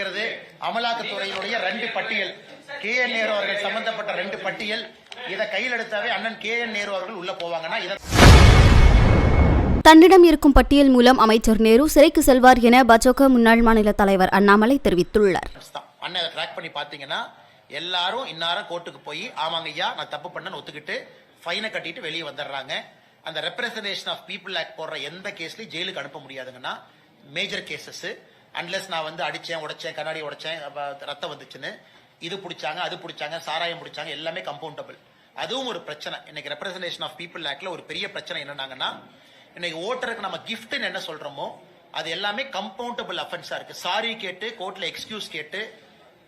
இருக்கிறது அமலாக்கத்துறையினுடைய 2 பட்டியல். KN நேரு அவர்கள் சம்பந்தப்பட்ட 2 பட்டியல். இதை கையில் எடுத்தாவே அண்ணன் KN நேரு அவர்கள் உள்ள போவாங்கன்னா தன்னிடம் இருக்கும் பட்டியல் மூலம் அமைச்சர் நேரு சிறைக்கு செல்வார் என பாஜக முன்னாள் மாநில தலைவர் அண்ணாமலை தெரிவித்துள்ளார். அண்ணன் அதை ட்ராக் பண்ணி பாத்தீங்கன்னா எல்லாரும் இன்னாரம் கோர்ட்டுக்கு போய் ஆமாங்க ஐயா நான் தப்பு பண்ணேன்னு ஒத்துக்கிட்டு ஃபைனை கட்டிட்டு வெளியே வந்துடுறாங்க. அந்த ரெப்ரசன்டேஷன் ஆஃப் பீப்புள் ஆக்ட் போடுற எந்த கேஸ்லயும் ஜெயிலுக்கு அனுப்ப முடியாதுங்கன்னா மேஜர் கேசஸ் அன்லெஸ் நான் வந்து அடிச்சேன் உடைச்சேன் கண்ணாடி உடைச்சேன் ரத்தம் வந்துச்சுன்னு இது பிடிச்சாங்க அது பிடிச்சாங்க சாராயம் பிடிச்சாங்க எல்லாமே கம்பவுண்டபிள். அதுவும் ஒரு பிரச்சனை. இன்னைக்கு ரெப்ரசன்டேஷன் ஆஃப் பீப்புள் ஆக்ட்ல ஒரு பெரிய பிரச்சனை என்னன்னாங்கன்னா இன்னைக்கு ஓட்டருக்கு நம்ம கிஃப்ட்னு என்ன சொல்றோமோ அது எல்லாமே கம்பவுண்டபிள் அஃபென்ஸா இருக்கு. சாரி கேட்டு கோர்ட்ல எக்ஸ்கியூஸ் கேட்டு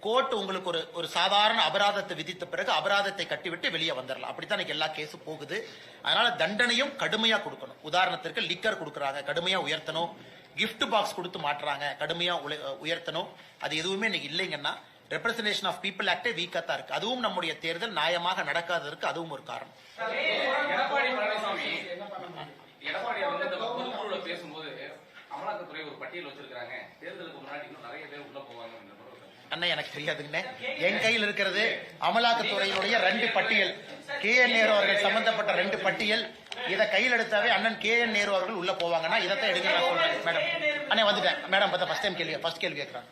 கோர்ட் உங்களுக்கு ஒரு சாதாரண அபராதத்தை விதித்த பிறகு அபராதத்தை கட்டிவிட்டு வெளியே வந்துடலாம். அப்படித்தான் எல்லா கேஸும் போகுது. அதனால தண்டனையும் கடுமையா கொடுக்கணும். உதாரணத்திற்கு லிக்கர் கொடுக்கறாங்க கடுமையா உயர்த்தணும், கிஃப்ட் பாக்ஸ் கொடுத்து மாட்டுறாங்க கடுமையா உயர்த்தணும். அது எதுவுமே இன்னைக்கு இல்லைங்கன்னா ரெப்ரசன்டேஷன் ஆஃப் பீப்புள் ஆக்டே வீக்கா தான் இருக்கு. அதுவும் நம்முடைய தேர்தல் நியாயமாக நடக்காததற்கு அதுவும் ஒரு காரணம். அமலாக்கத்துறை ஒரு பட்டியல் வச்சிருக்காங்க, தேர்தலுக்கு முன்னாடி இன்னும் நிறைய பேர் உள்ள போவாங்க. அண்ணன் எனக்கு தெரியாதுங்கண்ணே. என் கையில் இருக்கிறது அமலாக்கத்துறையினுடைய 2 பட்டியல். KN நேரு அவர்கள் சம்பந்தப்பட்ட 2 பட்டியல். இதை கையில் எடுத்தாவே அண்ணன் KN நேரு அவர்கள் உள்ள போவாங்கன்னா இதைத்தான் எடுக்க நான் சொல்றேன். மேடம் அண்ணே வந்துட்டேன். மேடம் பார்த்தா ஃபர்ஸ்ட் கேள்வி கேட்கிறேன்.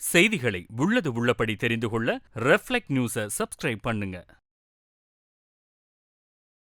செய்திகளை உள்ளது உள்ளபடி தெரிந்து கொள்ள ரெஃப்ளெக்ட் நியூஸை சப்ஸ்கிரைப் பண்ணுங்க.